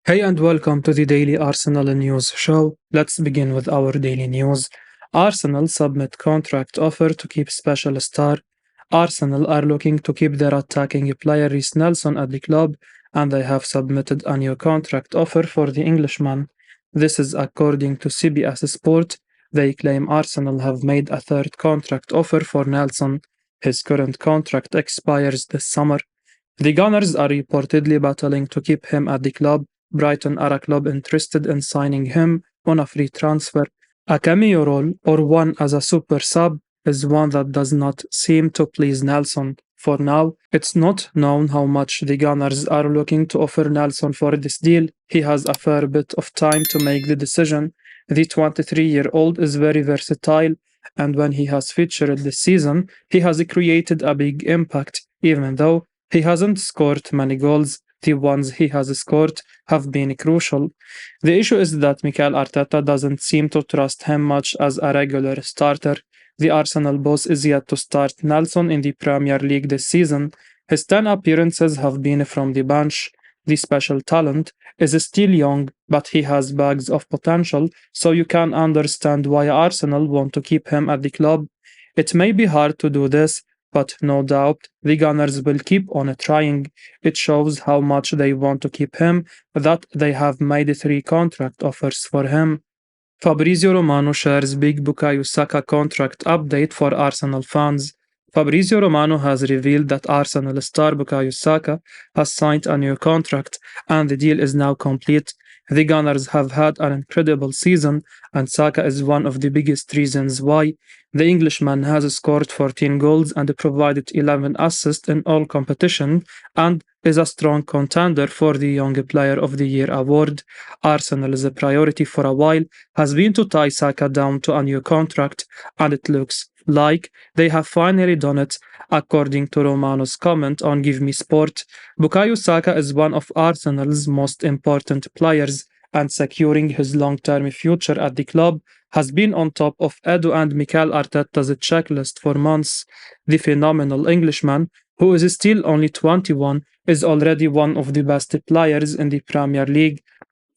Hey and welcome to the Daily Arsenal News Show. Let's begin with our daily news. Arsenal submit contract offer to keep special star. Arsenal are looking to keep their attacking player Reiss Nelson at the club, and they have submitted a new contract offer for the Englishman. This is according to CBS Sports. They claim Arsenal have made a third contract offer for Nelson. His current contract expires this summer. The Gunners are reportedly battling to keep him at the club. Brighton are a club interested in signing him on a free transfer. A cameo role, or one as a super sub, is one that does not seem to please Nelson. For now, it's not known how much the Gunners are looking to offer Nelson for this deal. He has a fair bit of time to make the decision. The 23-year-old is very versatile, and when he has featured this season, he has created a big impact, even though he hasn't scored many goals. The ones he has scored have been crucial. The issue is that Mikel Arteta doesn't seem to trust him much as a regular starter. The Arsenal boss is yet to start Nelson in the Premier League this season. His 10 appearances have been from the bench. The special talent is still young, but he has bags of potential, so you can understand why Arsenal want to keep him at the club. It may be hard to do this, but no doubt the Gunners will keep on trying. It shows how much they want to keep him that they have made 3 contract offers for him. Fabrizio Romano shares big Bukayo Saka contract update for Arsenal fans. Fabrizio Romano has revealed that Arsenal star Bukayo Saka has signed a new contract and the deal is now complete. The Gunners have had an incredible season, and Saka is one of the biggest reasons why. The Englishman has scored 14 goals and provided 11 assists in all competition and is a strong contender for the Young Player of the Year award. Arsenal's priority for a while has been to tie Saka down to a new contract, and it looks like they have finally done it, according to Romano's comment on Give Me Sport. Bukayo Saka is one of Arsenal's most important players, and securing his long-term future at the club has been on top of Edu and Mikel Arteta's checklist for months. The phenomenal Englishman, who is still only 21, is already one of the best players in the Premier League.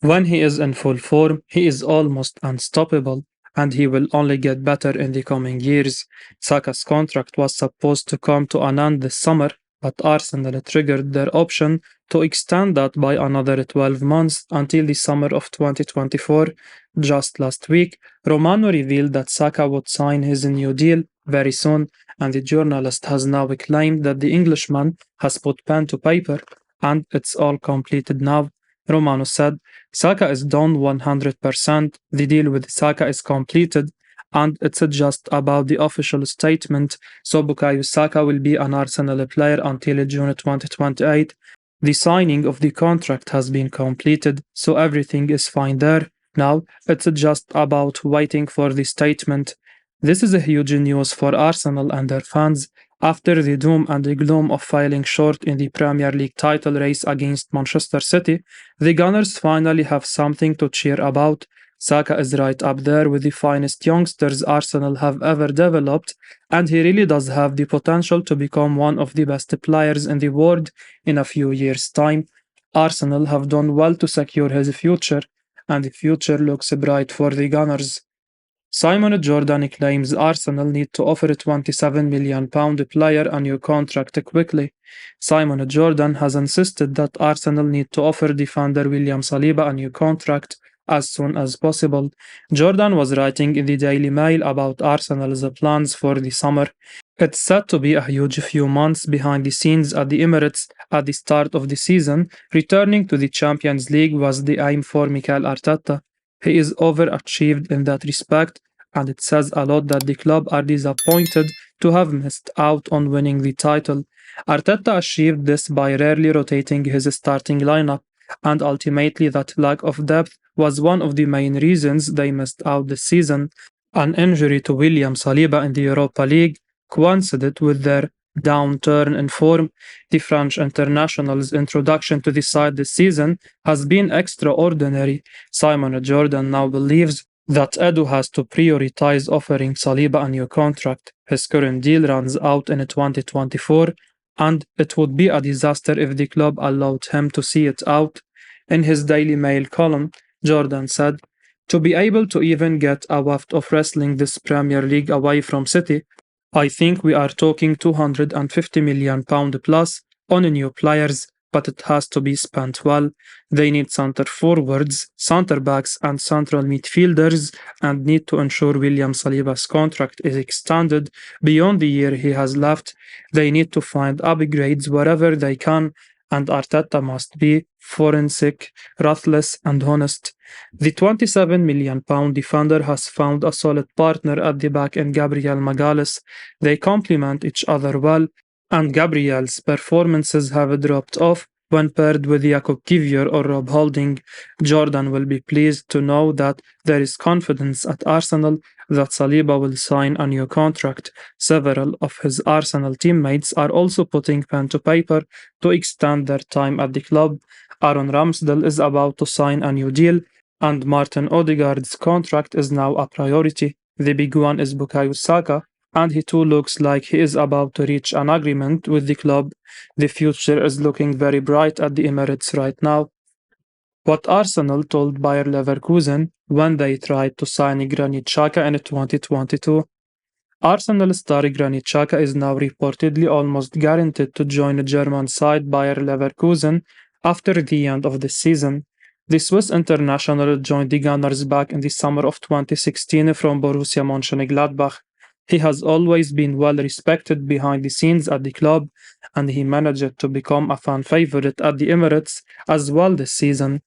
When he is in full form, he is almost unstoppable, and he will only get better in the coming years. Saka's contract was supposed to come to an end this summer, but Arsenal triggered their option to extend that by another 12 months until the summer of 2024. Just last week, Romano revealed that Saka would sign his new deal very soon, and the journalist has now claimed that the Englishman has put pen to paper and it's all completed now. Romano said, Saka is done 100%, the deal with Saka is completed, and it's just about the official statement, so Bukayo Saka will be an Arsenal player until June 2028. The signing of the contract has been completed, so everything is fine there. Now, it's just about waiting for the statement. This is a huge news for Arsenal and their fans. After the doom and the gloom of falling short in the Premier League title race against Manchester City, the Gunners finally have something to cheer about. Saka is right up there with the finest youngsters Arsenal have ever developed, and he really does have the potential to become one of the best players in the world in a few years' time. Arsenal have done well to secure his future, and the future looks bright for the Gunners. Simon Jordan claims Arsenal need to offer a £27 million player a new contract quickly. Simon Jordan has insisted that Arsenal need to offer defender William Saliba a new contract as soon as possible. Jordan was writing in the Daily Mail about Arsenal's plans for the summer. It's said to be a huge few months behind the scenes at the Emirates at the start of the season. Returning to the Champions League was the aim for Mikel Arteta. He is overachieved in that respect, and it says a lot that the club are disappointed to have missed out on winning the title. Arteta achieved this by rarely rotating his starting lineup, and ultimately that lack of depth was one of the main reasons they missed out this season. An injury to William Saliba in the Europa League coincided with their downturn in form. The French international's introduction to the side this season has been extraordinary. Simon Jordan now believes that Edu has to prioritize offering Saliba a new contract. His current deal runs out in 2024, and it would be a disaster if the club allowed him to see it out. In his Daily Mail column, Jordan said, "To be able to even get a waft of wrestling this Premier League away from City, I think we are talking £250 million plus on new players, but it has to be spent well. They need centre forwards, centre backs, and central midfielders, and need to ensure William Saliba's contract is extended beyond the year he has left. They need to find upgrades wherever they can, and Arteta must be forensic, ruthless, and honest. The £27 million defender has found a solid partner at the back in Gabriel Magalhaes. They complement each other well, and Gabriel's performances have dropped off when paired with Jakob Kivior or Rob Holding. Jordan will be pleased to know that there is confidence at Arsenal that Saliba will sign a new contract. Several of his Arsenal teammates are also putting pen to paper to extend their time at the club. Aaron Ramsdale is about to sign a new deal, and Martin Odegaard's contract is now a priority. The big one is Bukayo Saka, and he too looks like he is about to reach an agreement with the club. The future is looking very bright at the Emirates right now. What Arsenal told Bayer Leverkusen when they tried to sign Granit Xhaka in 2022. Arsenal star Granit Xhaka is now reportedly almost guaranteed to join the German side Bayer Leverkusen after the end of the season. The Swiss international joined the Gunners back in the summer of 2016 from Borussia Mönchengladbach. He has always been well respected behind the scenes at the club, and he managed to become a fan favorite at the Emirates as well this season.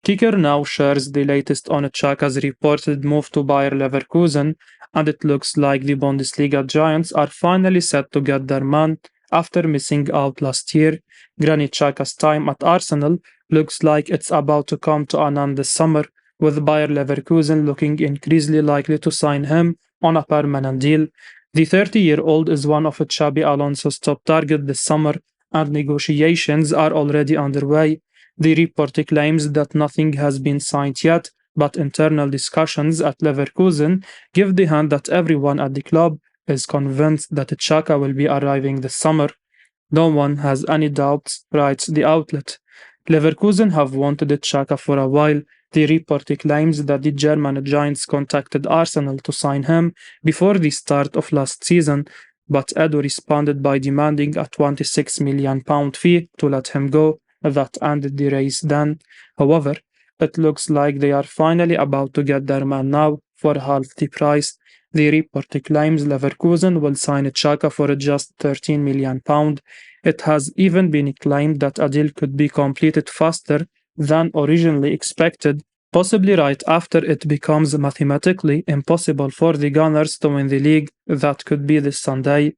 Kicker now shares the latest on Xhaka's reported move to Bayer Leverkusen, and it looks like the Bundesliga giants are finally set to get their man after missing out last year. Granit Xhaka's time at Arsenal looks like it's about to come to an end this summer, with Bayer Leverkusen looking increasingly likely to sign him on a permanent deal. The 30-year-old is one of Xabi Alonso's top targets this summer, and negotiations are already underway. The report claims that nothing has been signed yet, but internal discussions at Leverkusen give the hint that everyone at the club is convinced that Xhaka will be arriving this summer. No one has any doubts, writes the outlet. Leverkusen have wanted Xhaka for a while. The report claims that the German giants contacted Arsenal to sign him before the start of last season, but Edo responded by demanding a £26 million fee to let him go. That ended the race then. However, it looks like they are finally about to get their man now for half the price. The report claims Leverkusen will sign Xhaka for just £13 million. It has even been claimed that a deal could be completed faster than originally expected, possibly right after it becomes mathematically impossible for the Gunners to win the league. That could be this Sunday.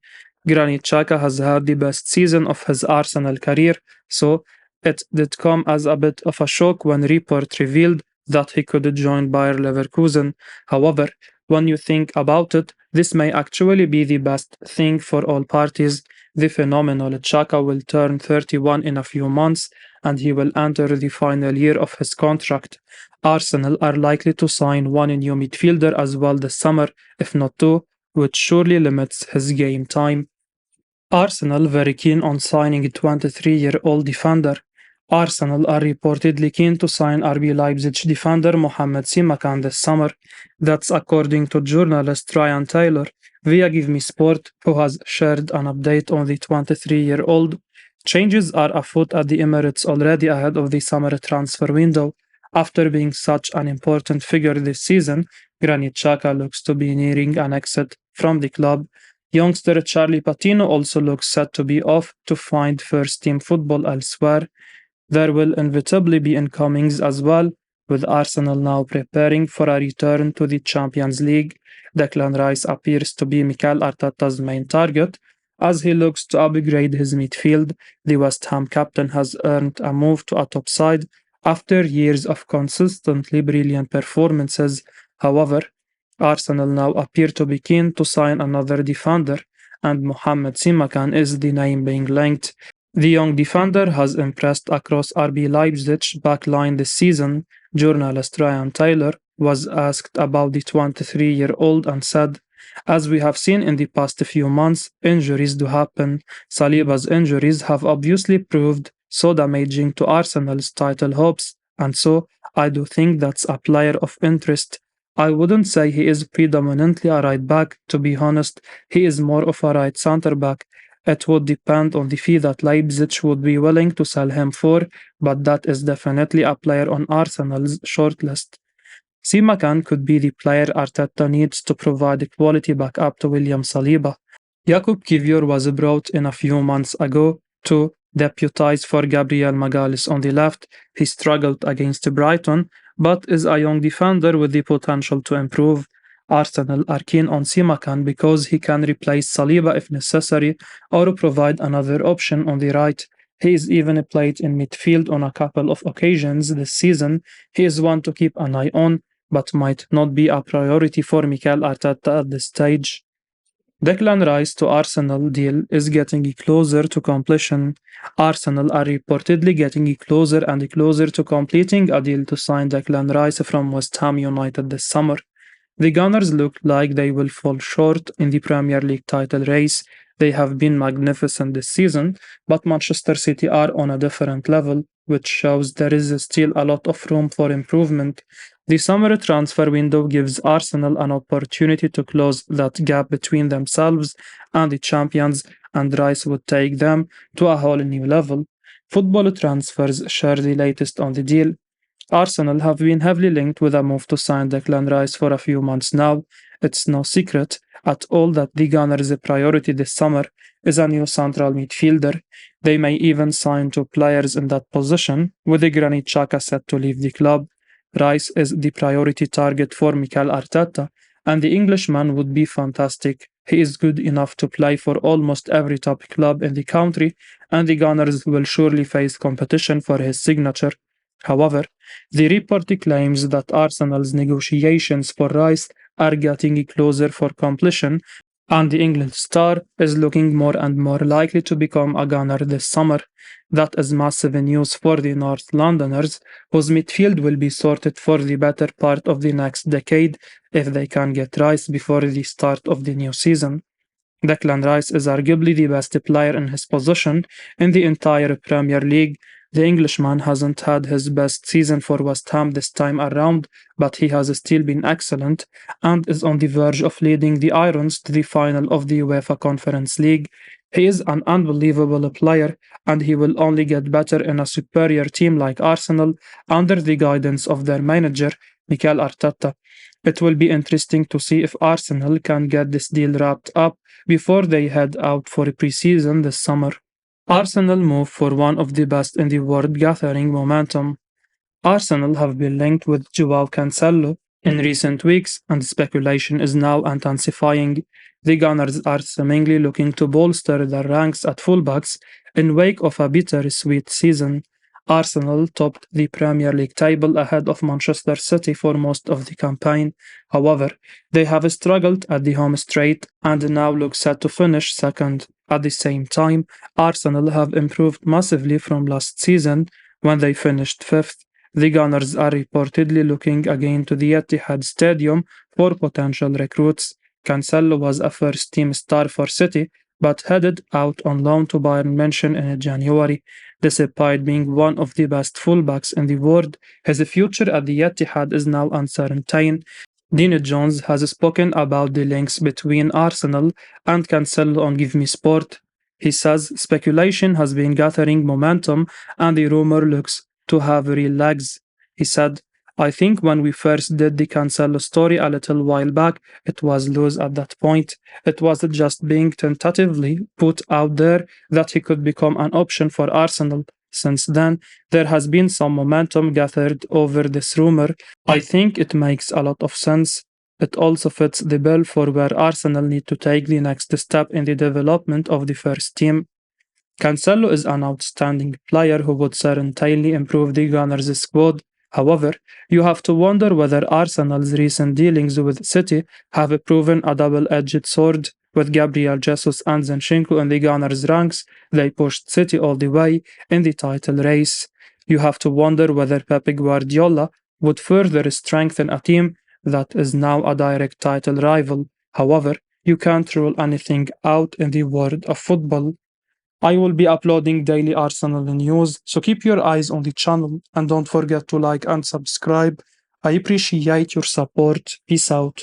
Granit Xhaka has had the best season of his Arsenal career, so it did come as a bit of a shock when report revealed that he could join Bayer Leverkusen. However, when you think about it, this may actually be the best thing for all parties. The phenomenal Xhaka will turn 31 in a few months, and he will enter the final year of his contract. Arsenal are likely to sign one new midfielder as well this summer, if not two, which surely limits his game time. Arsenal very keen on signing a 23-year-old defender. Arsenal are reportedly keen to sign RB Leipzig defender Mohamed Simakan this summer. That's according to journalist Ryan Taylor via Give Me Sport, who has shared an update on the 23-year-old. Changes are afoot at the Emirates already ahead of the summer transfer window. After being such an important figure this season, Granit Xhaka looks to be nearing an exit from the club. Youngster Charlie Patino also looks set to be off to find first-team football elsewhere. There will inevitably be incomings as well, with Arsenal now preparing for a return to the Champions League. Declan Rice appears to be Mikel Arteta's main target, as he looks to upgrade his midfield. The West Ham captain has earned a move to a top side after years of consistently brilliant performances. However, Arsenal now appear to be keen to sign another defender, and Mohamed Simakan is the name being linked. The young defender has impressed across RB Leipzig backline this season. Journalist Ryan Taylor was asked about the 23-year-old and said, "As we have seen in the past few months, injuries do happen. Saliba's injuries have obviously proved so damaging to Arsenal's title hopes, and so I do think that's a player of interest. I wouldn't say he is predominantly a right back, to be honest. He is more of a right centre back. It would depend on the fee that Leipzig would be willing to sell him for, but that is definitely a player on Arsenal's shortlist. Simakan could be the player Arteta needs to provide a quality backup to William Saliba. Jakub Kivior was brought in a few months ago to deputise for Gabriel Magalhaes on the left. He struggled against Brighton, but is a young defender with the potential to improve. Arsenal are keen on Simakan because he can replace Saliba if necessary or provide another option on the right. He is even played in midfield on a couple of occasions this season. He is one to keep an eye on, but might not be a priority for Mikel Arteta at this stage. Declan Rice to Arsenal deal is getting closer to completion. Arsenal are reportedly getting closer and closer to completing a deal to sign Declan Rice from West Ham United this summer. The Gunners look like they will fall short in the Premier League title race. They have been magnificent this season, but Manchester City are on a different level, which shows there is still a lot of room for improvement. The summer transfer window gives Arsenal an opportunity to close that gap between themselves and the champions, and Rice would take them to a whole new level. Football transfers share the latest on the deal. Arsenal have been heavily linked with a move to sign Declan Rice for a few months now. It's no secret at all that the Gunners' priority this summer is a new central midfielder. They may even sign two players in that position, with the Granit Xhaka set to leave the club. Rice is the priority target for Mikel Arteta, and the Englishman would be fantastic. He is good enough to play for almost every top club in the country, and the Gunners will surely face competition for his signature. However, the report claims that Arsenal's negotiations for Rice are getting closer for completion, and the English star is looking more and more likely to become a Gunner this summer. That is massive news for the North Londoners, whose midfield will be sorted for the better part of the next decade if they can get Rice before the start of the new season. Declan Rice is arguably the best player in his position in the entire Premier League. The Englishman hasn't had his best season for West Ham this time around, but he has still been excellent and is on the verge of leading the Irons to the final of the UEFA Conference League. He is an unbelievable player, and he will only get better in a superior team like Arsenal under the guidance of their manager, Mikel Arteta. It will be interesting to see if Arsenal can get this deal wrapped up before they head out for pre-season this summer. Arsenal move for one of the best in the world gathering momentum. Arsenal have been linked with Joao Cancelo in recent weeks, and speculation is now intensifying. The Gunners are seemingly looking to bolster their ranks at fullbacks in wake of a bittersweet season. Arsenal topped the Premier League table ahead of Manchester City for most of the campaign. However, they have struggled at the home straight and now look set to finish second. At the same time, Arsenal have improved massively from last season when they finished fifth. The Gunners are reportedly looking again to the Etihad Stadium for potential recruits. Cancelo was a first-team star for City, but headed out on loan to Bayern München in January. Despite being one of the best fullbacks in the world, his future at the Etihad is now uncertain. Dean Jones has spoken about the links between Arsenal and Cancelo on Give Me Sport. He says speculation has been gathering momentum and the rumor looks to have real legs. He said, I think when we first did the Cancelo story a little while back, it was loose at that point. It was just being tentatively put out there that he could become an option for Arsenal. Since then, there has been some momentum gathered over this rumor. I think it makes a lot of sense. It also fits the bill for where Arsenal need to take the next step in the development of the first team. Cancelo is an outstanding player who would certainly improve the Gunners' squad. However, you have to wonder whether Arsenal's recent dealings with City have proven a double-edged sword. With Gabriel Jesus and Zinchenko in the Gunners' ranks, they pushed City all the way in the title race. You have to wonder whether Pep Guardiola would further strengthen a team that is now a direct title rival. However, you can't rule anything out in the world of football. I will be uploading daily Arsenal news, so keep your eyes on the channel and don't forget to like and subscribe. I appreciate your support. Peace out.